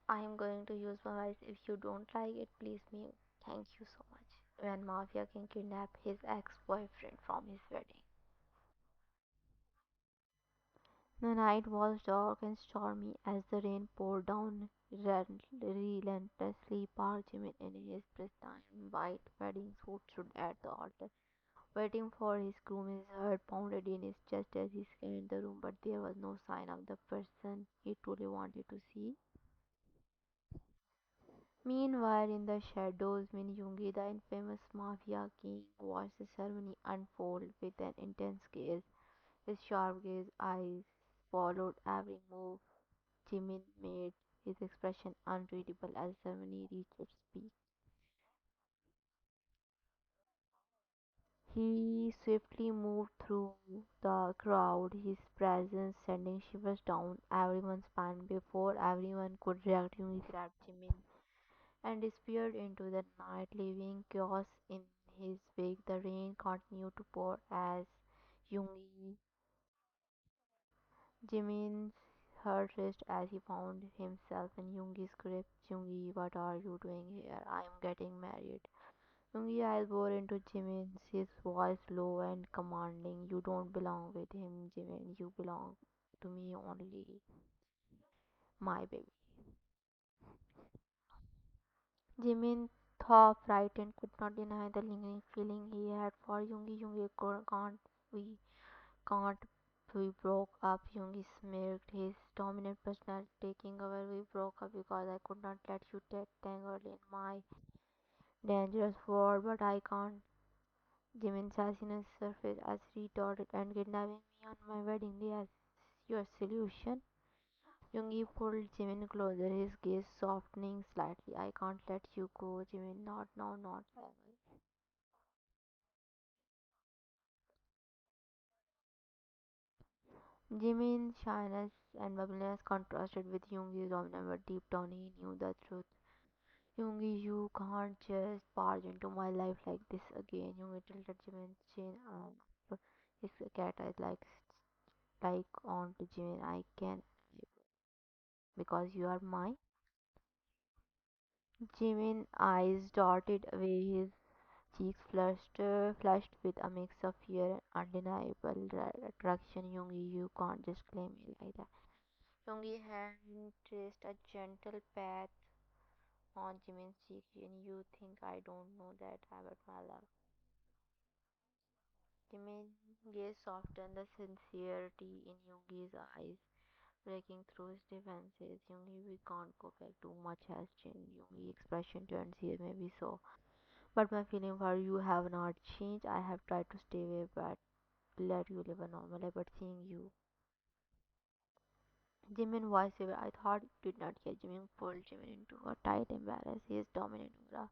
I am going to use my voice. If you don't like it, please me. Thank you so much. When Mafia King kidnapped his ex-boyfriend from his wedding. The night was dark and stormy as the rain poured down relentlessly. Park Jimin in his pristine white wedding suit stood at the altar, waiting for his groom. His heart pounded in his chest as he scanned the room, but there was no sign of the person he truly wanted to see. Meanwhile, in the shadows, Min Yoongi, the infamous mafia king, watched the ceremony unfold with an intense gaze. His sharp gaze eyes followed every move Jimin made, his expression unreadable as the ceremony reached its peak. He swiftly moved through the crowd, his presence sending shivers down everyone's spine. Before everyone could react, he grabbed Jimin and disappeared into the night, leaving chaos in his wake. The rain continued to pour as Yoongi Jimin's heart raced as he found himself in Yoongi's grip. Yoongi, what are you doing here? I am getting married. Yoongi's eyes bore into Jimin's, his voice low and commanding. You don't belong with him, Jimin. You belong to me only, my baby. Jimin, though frightened, could not deny the lingering feeling he had for Yoongi. Yoongi, we can't we broke up. Yoongi smirked, his dominant personality taking over. We broke up because I could not let you get tangled in my dangerous world, but I can't. Jimin's sassiness surfaced as he retorted, and kidnapping me on my wedding day as your solution. Yoongi pulled Jimin closer, his gaze softening slightly. I can't let you go, Jimin. Not now, not ever. Jimin's shyness and bubbliness contrasted with Yoongi's dominance, but deep down he knew the truth. Yoongi, you can't just barge into my life like this again. Yoongi tilted Jimin's chin up. His cat eyes like on to Jimin. I can because you are mine. Jimin's eyes darted away, his cheeks flushed with a mix of fear and undeniable attraction. Yoongi, you can't just claim me like that. Yoongi hand traced a gentle path on Jimin's cheek. And you think I don't know that about my love. Jimin gazed softened, the sincerity in Yoongi's eyes breaking through his defenses. Yoongi, we can't go back. Too much has changed. Yoongi expression turned serious, maybe so. But my feeling for you have not changed. I have tried to stay away, but let you live a normal life. But seeing you, Jimin voice away. I thought you did not hear. Jimin pulled Jimin into a tight embrace. His dominant aura,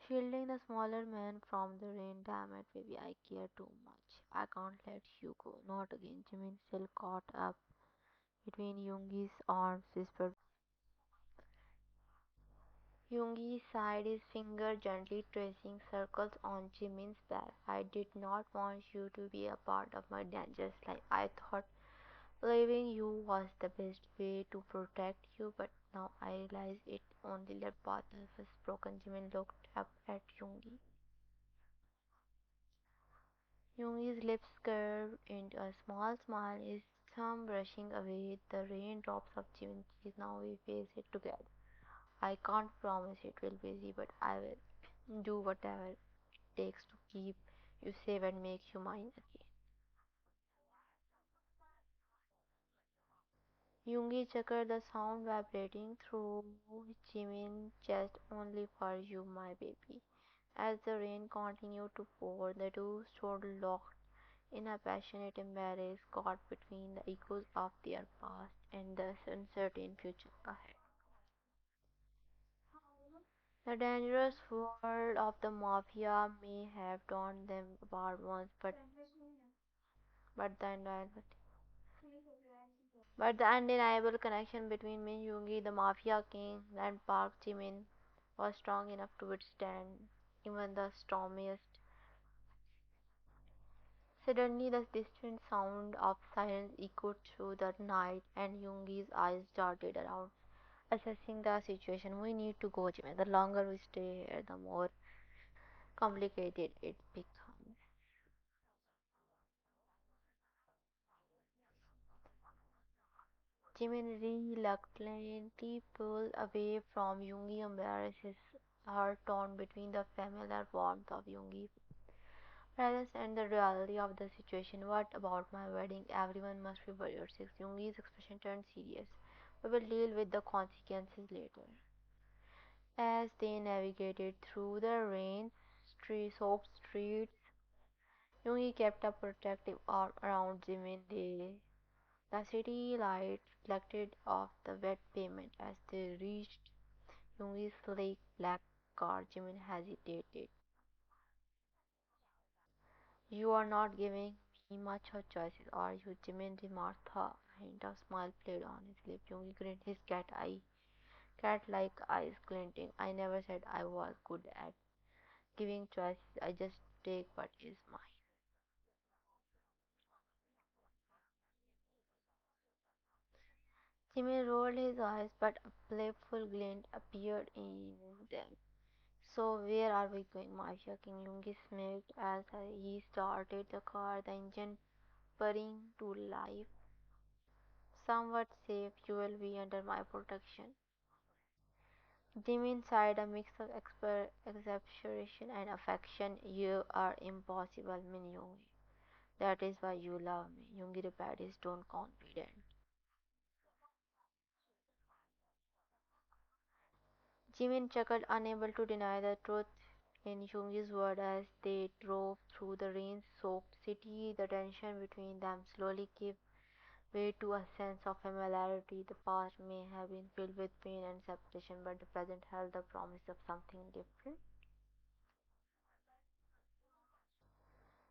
shielding the smaller man from the rain. Damn it, baby, I care too much. I can't let you go. Not again. Jimin still caught up between Yoongi's arms, whispered. Yoongi sighed, his finger gently tracing circles on Jimin's back. I did not want you to be a part of my dangerous life. I thought leaving you was the best way to protect you, but now I realize it only left both of us broken. Jimin looked up at Yoongi. Yoongi's lips curved into a small smile, his thumb brushing away the raindrops of Jimin's cheek. Now we face it together. I can't promise it will be easy, but I will do whatever it takes to keep you safe and make you mine again. Yoongi chuckled, the sound vibrating through Jimin's chest. Only for you, my baby. As the rain continued to pour, the two stood locked in a passionate embrace, caught between the echoes of their past and the uncertain future ahead. The dangerous world of the mafia may have torn them apart once, but the undeniable connection between Min Yoongi, the mafia king, and Park Ji-min was strong enough to withstand even the stormiest. Suddenly, the distant sound of silence echoed through the night, and Yoongi's eyes darted around, assessing the situation. We need to go, Jimmy. The longer we stay here, the more complicated it becomes. Jimin reluctantly pulls away from Yoongi, embarrasses her, torn between the familiar warmth of Yoongi's presence and the reality of the situation. What about my wedding? Everyone must be worried. Yoongi's expression turned serious. We will deal with the consequences later. As they navigated through the soaked streets, Yoongi kept a protective arm around Jimin. The city light reflected off the wet pavement as they reached Yoongi's sleek black car. Jimin hesitated. You are not giving me much of choices, are you? Jimin remarked. A hint of smile played on his lip. Yoongi grinned, his cat-like eyes glinting. I never said I was good at giving choices. I just take what is mine. Jimin rolled his eyes, but a playful glint appeared in them. So where are we going, Mafia King? Yoongi smirked as he started the car, the engine purring to life. Somewhat safe, you will be under my protection. Jimin sighed, a mix of exasperation and affection. You are impossible, Min Yoongi. That is why you love me. Yoongi replied, his tone confident. Jimin chuckled, unable to deny the truth in Yoongi's word as they drove through the rain-soaked city. The tension between them slowly gave way to a sense of familiarity. The past may have been filled with pain and separation, but the present held the promise of something different.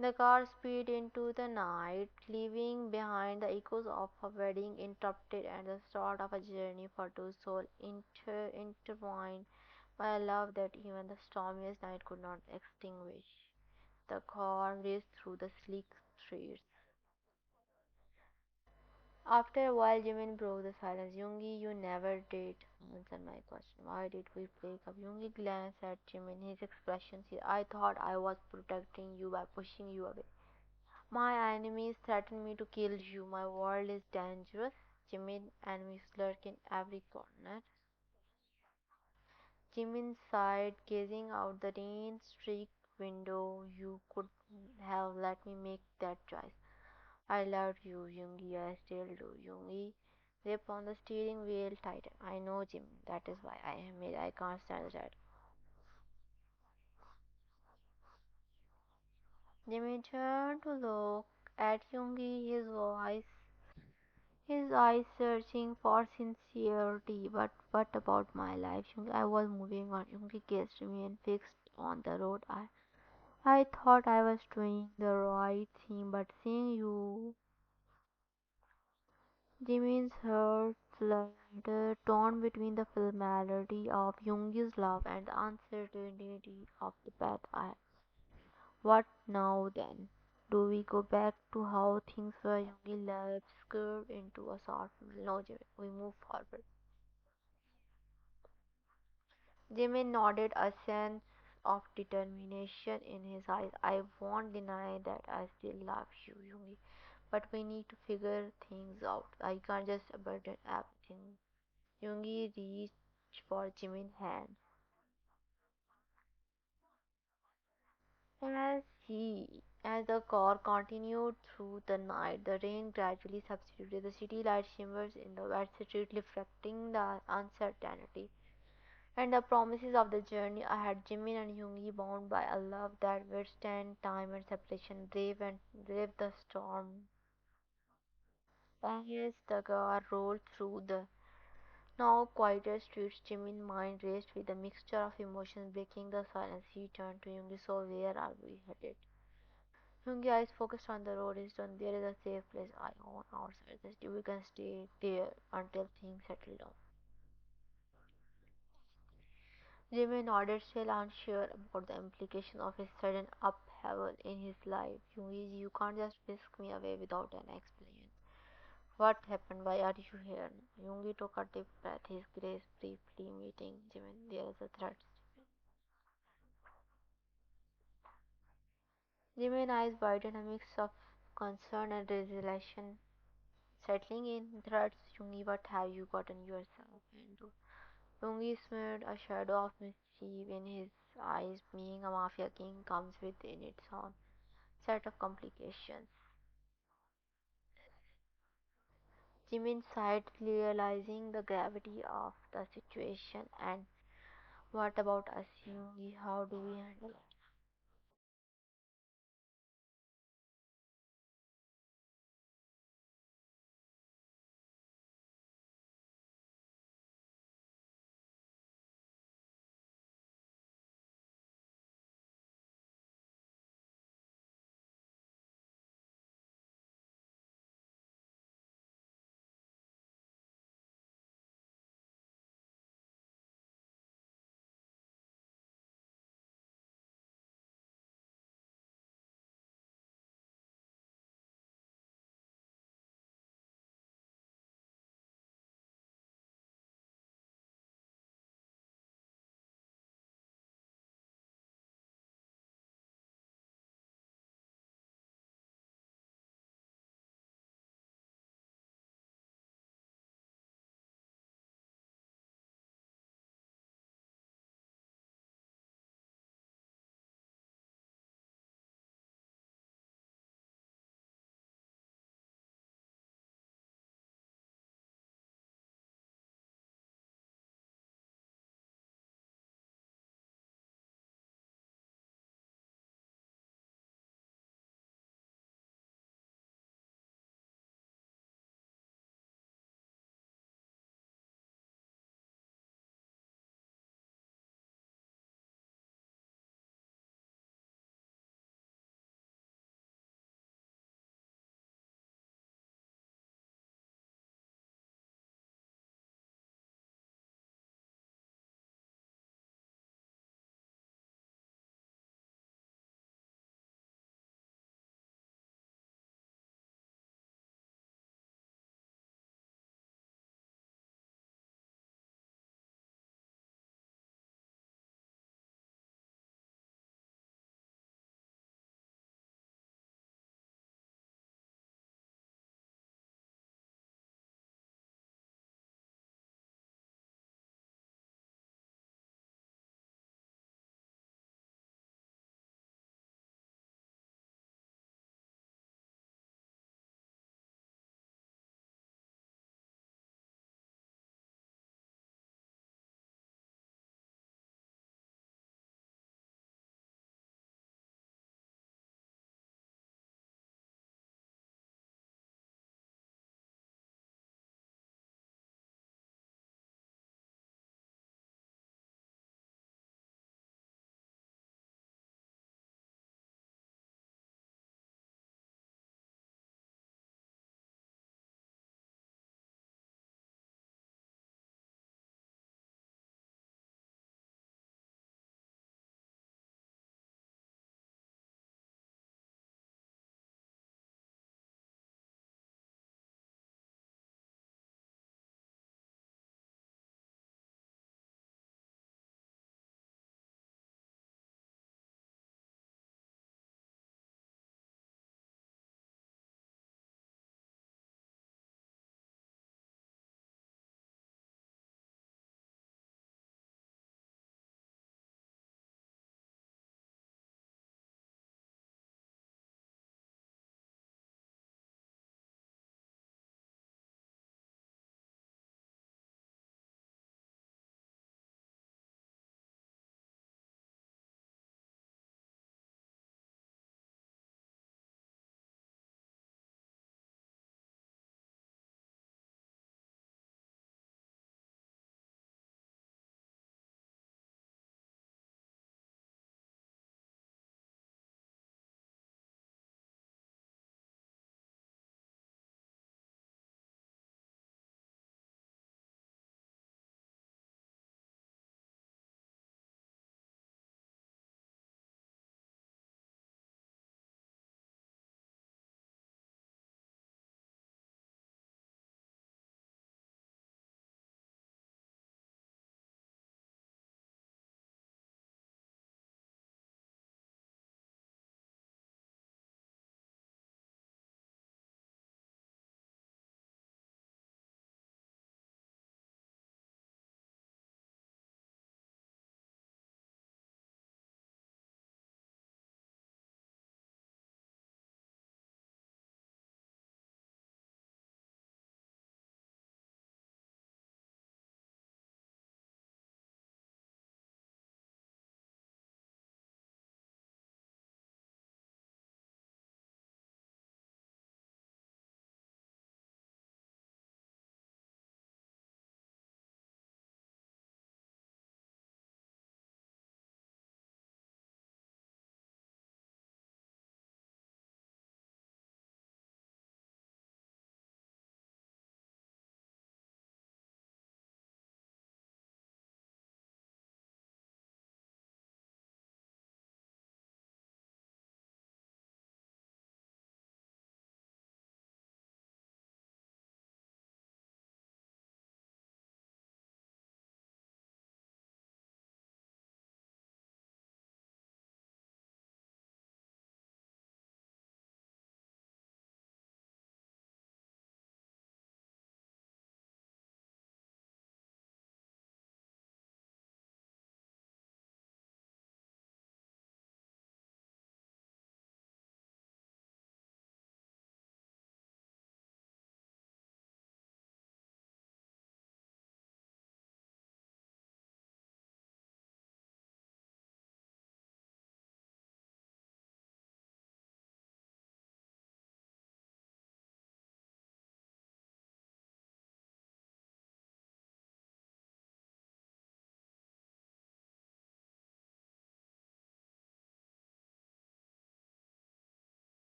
The car speeded into the night, leaving behind the echoes of a wedding interrupted and the start of a journey for two souls intertwined by a love that even the stormiest night could not extinguish. The car raced through the sleek streets. After a while, Jimin broke the silence. Yoongi, you never did answer my question. Why did we break up? Yoongi glanced at Jimin, his expression. I thought I was protecting you by pushing you away. My enemies threaten me to kill you. My world is dangerous. Jimin, enemies lurk in every corner. Jimin sighed, gazing out the rain-streaked window. You could have let me make that choice. I loved you, Yoongi. I still do. Yoongi grip on the steering wheel tighter. I know, Jimin. That is why I am made. I can't stand that. Jimin turned to look at Yoongi, his eyes searching for sincerity. But what about my life? I was moving on. Yoongi gazed remained fixed on the road. I thought I was doing the right thing, but seeing you, Jimin's heart fluttered, torn between the familiarity of Yoongi's love and the uncertainty of the path ahead. What now then? Do we go back to how things were? Yoongi lips curved into a soft smile. No, Jimin, we move forward. Jimin nodded, a sense of determination in his eyes. I won't deny that I still love you, Yoongi, but we need to figure things out. I can't just abandon everything. Yoongi reached for Jimin's hand. As the car continued through the night, the rain gradually subsided. The city light shimmers in the wet street, reflecting the uncertainty and the promises of the journey ahead. Jimin and Yoongi, bound by a love that withstand time and separation, brave the storm. As the car rolled through the now quieter streets, Jimin's mind raced with a mixture of emotions, breaking the silence. He turned to Yoongi. So where are we headed? Yoongi eyes focused on the road. Is done. There is a safe place I own outside the city. We can stay there until things settle down. Jimmy nodded, still unsure about the implication of his sudden upheaval in his life. You can't just whisk me away without an explanation. What happened? Why are you here? Yoongi took a deep breath, his gaze briefly meeting Jimin. There is a threat. Jimin's eyes widened, a mix of concern and resolution settling in. Threats, Yoongi, what have you gotten yourself into? Yoongi smeared a shadow of mischief in his eyes. Being a mafia king comes within its own set of complications. Jimin sighed, realizing the gravity of the situation. And what about us, Yoongi? How do we handle it?